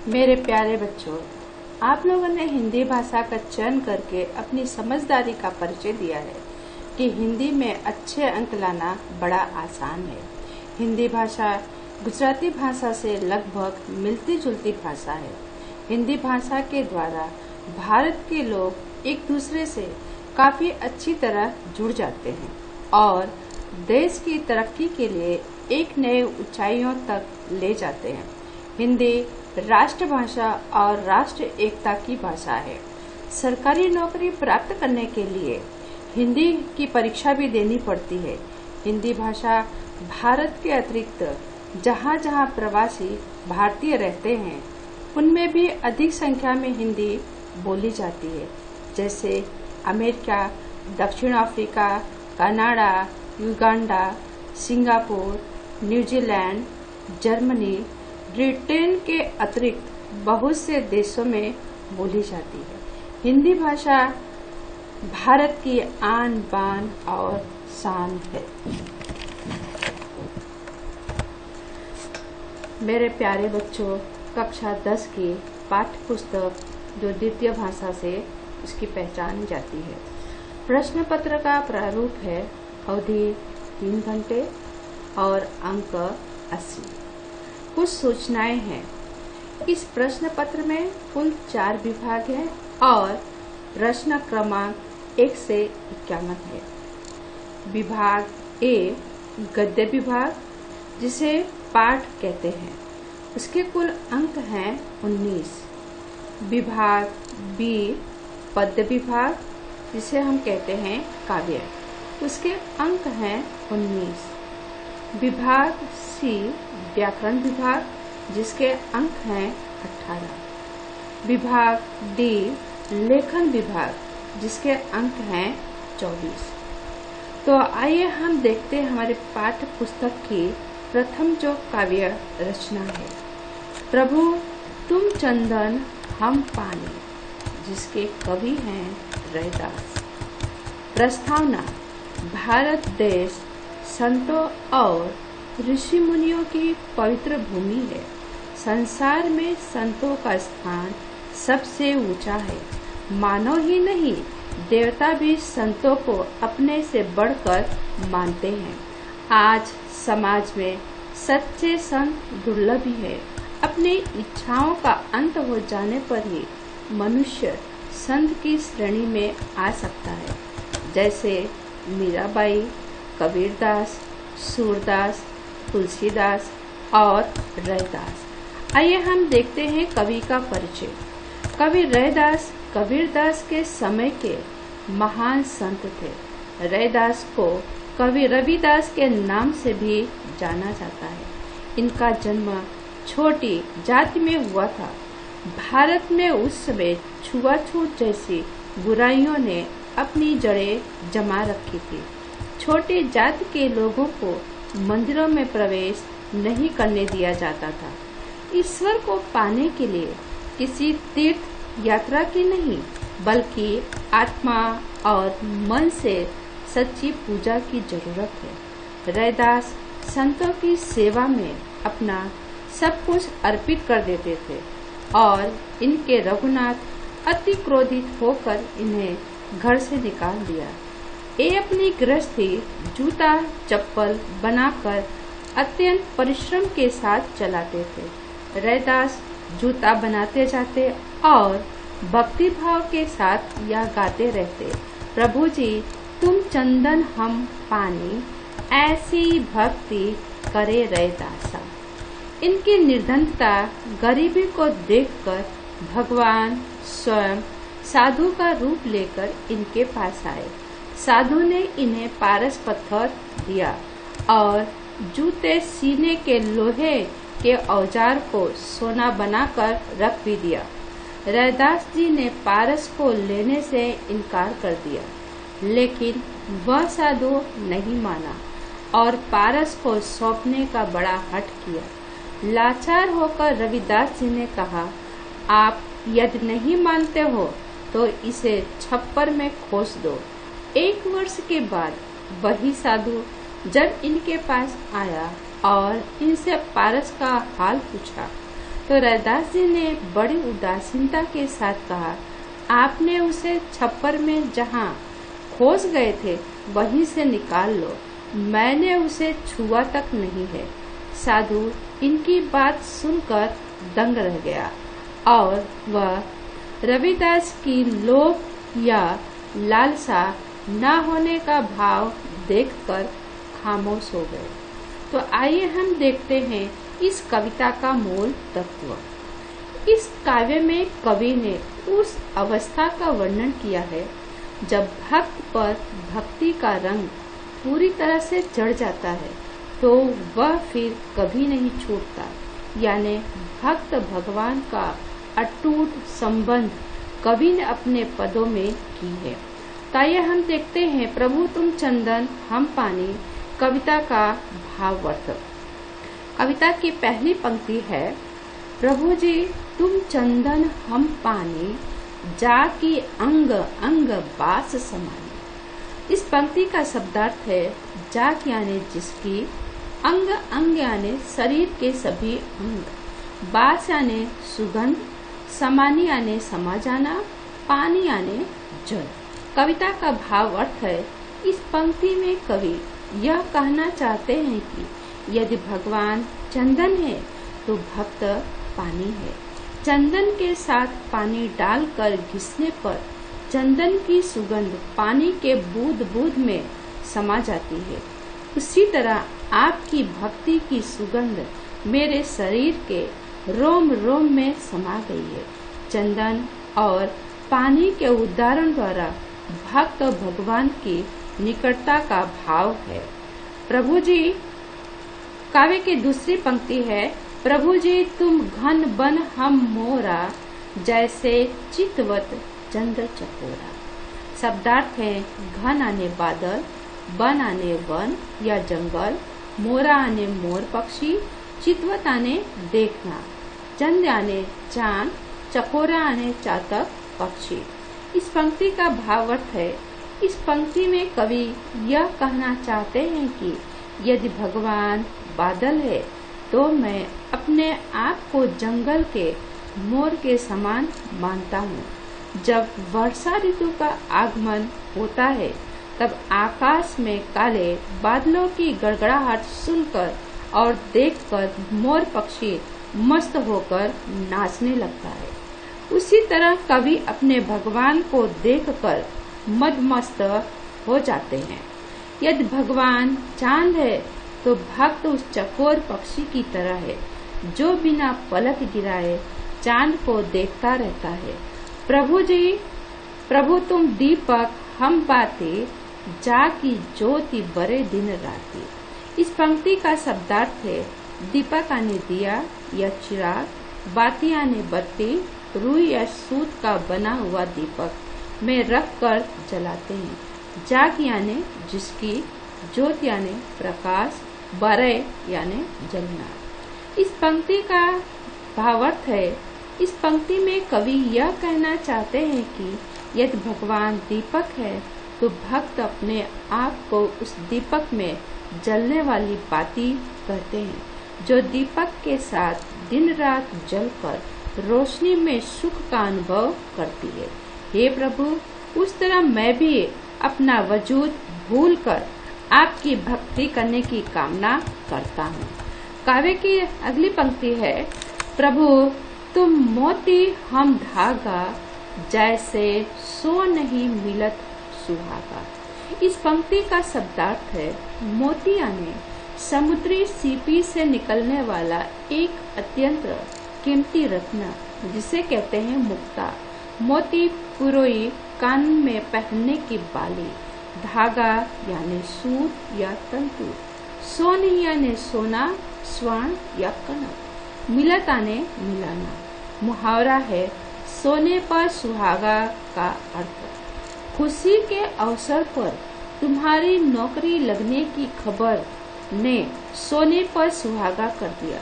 मेरे प्यारे बच्चों, आप लोगों ने हिंदी भाषा का चयन करके अपनी समझदारी का परिचय दिया है कि हिंदी में अच्छे अंक लाना बड़ा आसान है। हिंदी भाषा गुजराती भाषा से लगभग मिलती जुलती भाषा है। हिंदी भाषा के द्वारा भारत के लोग एक दूसरे से काफी अच्छी तरह जुड़ जाते हैं और देश की तरक्की के लिए एक नए ऊंचाइयों तक ले जाते हैं। हिंदी राष्ट्रभाषा और राष्ट्र एकता की भाषा है। सरकारी नौकरी प्राप्त करने के लिए हिंदी की परीक्षा भी देनी पड़ती है। हिंदी भाषा भारत के अतिरिक्त जहाँ जहाँ प्रवासी भारतीय रहते हैं उनमें भी अधिक संख्या में हिंदी बोली जाती है, जैसे अमेरिका, दक्षिण Africa, Canada, Uganda, Singapore, New Zealand, Germany, Britain के अतिरिक्त बहुत से देशों में बोली जाती है। हिंदी भाषा भारत की आन बान और शान है। मेरे प्यारे बच्चों, कक्षा 10 की पाठ्य पुस्तक जो द्वितीय भाषा से उसकी पहचान जाती है। प्रश्न पत्र का प्रारूप है अवधि 3 घंटे और अंक 80। कुछ सूचनाएं हैं। इस प्रश्न पत्र में कुल 4 विभाग हैं और प्रश्न क्रमांक 1 से 51 है। विभाग ए गद्य विभाग, जिसे पाठ कहते हैं, उसके कुल अंक हैं 19। विभाग बी पद्य विभाग, जिसे हम कहते हैं काव्य, उसके अंक हैं 19। विभाग सी व्याकरण विभाग, जिसके अंक हैं 18। विभाग डी लेखन विभाग, जिसके अंक हैं 24। तो आइए हम देखते हैं हमारे पाठ्य पुस्तक की प्रथम जो काव्य रचना है, प्रभु तुम चंदन हम पानी, जिसके कवि हैं रैदास। प्रस्तावना: भारत देश संतों और ऋषि मुनियों की पवित्र भूमि है। संसार में संतों का स्थान सबसे ऊंचा है। मानव ही नहीं, देवता भी संतों को अपने से बढ़कर मानते हैं। आज समाज में सच्चे संत दुर्लभ ही है। अपनी इच्छाओं का अंत हो जाने पर ही मनुष्य संत की श्रेणी में आ सकता है, जैसे मीराबाई, कबीरदास, सूरदास, तुलसीदास और रैदास। आइए हम देखते हैं कवि का परिचय। कवि रैदास कबीरदास के समय के महान संत थे। रैदास को कवि रविदास के नाम से भी जाना जाता है। इनका जन्म छोटी जाति में हुआ था। भारत में उस समय छुआछूत जैसी बुराइयों ने अपनी जड़ें जमा रखी थी। छोटी जाति के लोगों को मंदिरों में प्रवेश नहीं करने दिया जाता था। ईश्वर को पाने के लिए किसी तीर्थ यात्रा की नहीं, बल्कि आत्मा और मन से सच्ची पूजा की जरूरत है। रैदास संतों की सेवा में अपना सब कुछ अर्पित कर देते थे और इनके रघुनाथ अति क्रोधित होकर इन्हें घर से निकाल दिया। ये अपनी गृहस्थी जूता चप्पल बनाकर अत्यंत परिश्रम के साथ चलाते थे। रैदास जूता बनाते जाते और भक्ति भाव के साथ यह गाते रहते, प्रभु जी तुम चंदन हम पानी, ऐसी भक्ति करे रैदासा। इनकी निर्धनता गरीबी को देखकर भगवान स्वयं साधु का रूप लेकर इनके पास आए। साधु ने इन्हें पारस पत्थर दिया और जूते सीने के लोहे के औजार को सोना बनाकर रख भी दिया। रैदास जी ने पारस को लेने से इनकार कर दिया, लेकिन वह साधु नहीं माना और पारस को सौंपने का बड़ा हठ किया। लाचार होकर रविदास जी ने कहा, आप यदि नहीं मानते हो तो इसे छप्पर में खोस दो। 1 वर्ष के बाद वही साधु जब इनके पास आया और इनसे पारस का हाल पूछा तो रैदास जी ने बड़ी उदासीनता के साथ कहा, आपने उसे छप्पर में जहाँ खोस गए थे वहीं से निकाल लो, मैंने उसे छुआ तक नहीं है। साधु इनकी बात सुनकर दंग रह गया और वह रविदास की लोभ या लालसा न होने का भाव देखकर खामोश हो गए। तो आइए हम देखते हैं इस कविता का मूल तत्व। इस काव्य में कवि ने उस अवस्था का वर्णन किया है जब भक्त पर भक्ति का रंग पूरी तरह से चढ़ जाता है तो वह फिर कभी नहीं छूटता, यानी भक्त भगवान का अटूट संबंध कवि ने अपने पदों में की है। ताइए हम देखते हैं प्रभु तुम चंदन हम पानी कविता का भावार्थ। कविता की पहली पंक्ति है, प्रभु जी तुम चंदन हम पानी जाकी अंग अंग बास समानी। इस पंक्ति का शब्दार्थ है जाक यानी जिसकी, अंग अंग यानी शरीर के सभी अंग, बास यानी सुगंध, समानी यानी समा जाना, पानी यानी जल। कविता का भाव अर्थ है, इस पंक्ति में कवि यह कहना चाहते हैं कि यदि भगवान चंदन है तो भक्त पानी है। चंदन के साथ पानी डालकर घिसने पर चंदन की सुगंध पानी के बूंद बूंद में समा जाती है। उसी तरह आपकी भक्ति की सुगंध मेरे शरीर के रोम रोम में समा गई है। चंदन और पानी के उदाहरण द्वारा भक्त और भगवान की निकटता का भाव है। प्रभु जी काव्य की दूसरी पंक्ति है, प्रभु जी तुम घन बन हम मोरा जैसे चितवत चंद्र चकोरा। शब्दार्थ है घन आने बादल, बन आने वन या जंगल, मोरा आने मोर पक्षी, चितवत आने देखना, चंद्र आने चांद, चकोरा आने चातक पक्षी। इस पंक्ति का भावार्थ है, इस पंक्ति में कवि यह कहना चाहते हैं कि यदि भगवान बादल है तो मैं अपने आप को जंगल के मोर के समान मानता हूँ। जब वर्षा ऋतु का आगमन होता है तब आकाश में काले बादलों की गड़गड़ाहट सुनकर और देखकर मोर पक्षी मस्त होकर नाचने लगता है। उसी तरह कवि अपने भगवान को देखकर मदमस्त हो जाते हैं। यदि भगवान चांद है तो भक्त उस चकोर पक्षी की तरह है जो बिना पलक गिराए चांद को देखता रहता है। प्रभु जी प्रभु तुम दीपक हम बातें जाकी ज्योति बड़े दिन राती। इस पंक्ति का शब्दार्थ है दीपक आने दिया या चिराग, बाती आने बत्ती, रुई या सूत का बना हुआ दीपक में रख कर जलाते हैं। जाग यानी जिसकी, ज्योति यानी प्रकाश, बरे यानी जलना। इस पंक्ति का भावार्थ है, इस पंक्ति में कवि यह कहना चाहते हैं कि यदि भगवान दीपक है तो भक्त अपने आप को उस दीपक में जलने वाली बाती कहते हैं जो दीपक के साथ दिन रात जलकर रोशनी में सुख का अनुभव करती है। हे प्रभु, उस तरह मैं भी अपना वजूद भूलकर आपकी भक्ति करने की कामना करता हूँ। काव्य की अगली पंक्ति है, प्रभु तुम मोती हम धागा जैसे सो नहीं मिलत सुहागा। इस पंक्ति का शब्दार्थ है मोती यानी समुद्री सीपी से निकलने वाला एक अत्यंत कीमती रत्न जिसे कहते हैं मुक्ता। मोती पुरोई कान में पहनने की बाली, धागा यानी सूत या तंतु, सोनी यानी सोना, स्वर्ण या कनक, मिलत यानी मिलाना। मुहावरा है सोने पर सुहागा का अर्थ। खुशी के अवसर पर तुम्हारी नौकरी लगने की खबर ने सोने पर सुहागा कर दिया।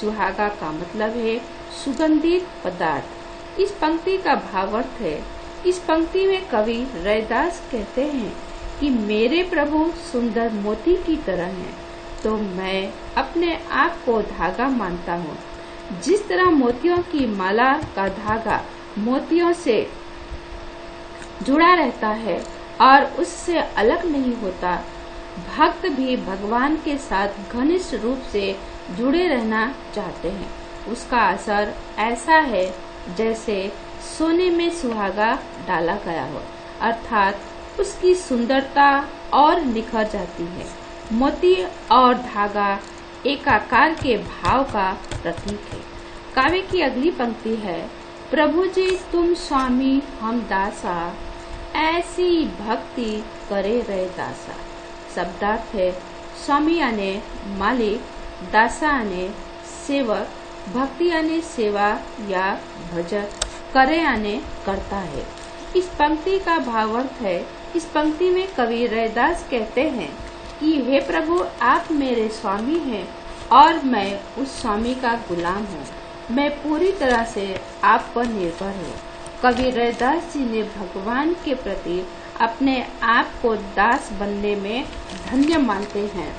सुहागा का मतलब है सुगंधित पदार्थ। इस पंक्ति का भावार्थ है, इस पंक्ति में कवि रैदास कहते हैं कि मेरे प्रभु सुंदर मोती की तरह हैं तो मैं अपने आप को धागा मानता हूँ। जिस तरह मोतियों की माला का धागा मोतियों से जुड़ा रहता है और उससे अलग नहीं होता, भक्त भी भगवान के साथ घनिष्ठ रूप से जुड़े रहना चाहते हैं। उसका असर ऐसा है जैसे सोने में सुहागा डाला गया हो, अर्थात उसकी सुंदरता और निखर जाती है। मोती और धागा एकाकार के भाव का प्रतीक है। काव्य की अगली पंक्ति है, प्रभु जी तुम स्वामी हम दासा, ऐसी भक्ति करे रहे दासा। शब्दार्थ है, स्वामी यानी मालिक, दासा यानी सेवक, भक्ति यानी सेवा या भजन, करे यानी करता है। इस पंक्ति का भावार्थ है, इस पंक्ति में कवि रैदास कहते हैं कि हे प्रभु आप मेरे स्वामी हैं और मैं उस स्वामी का गुलाम हूँ। मैं पूरी तरह से आप पर निर्भर हूँ। कवि रैदास जी ने भगवान के प्रति अपने आप को दास बनने में धन्य मानते हैं।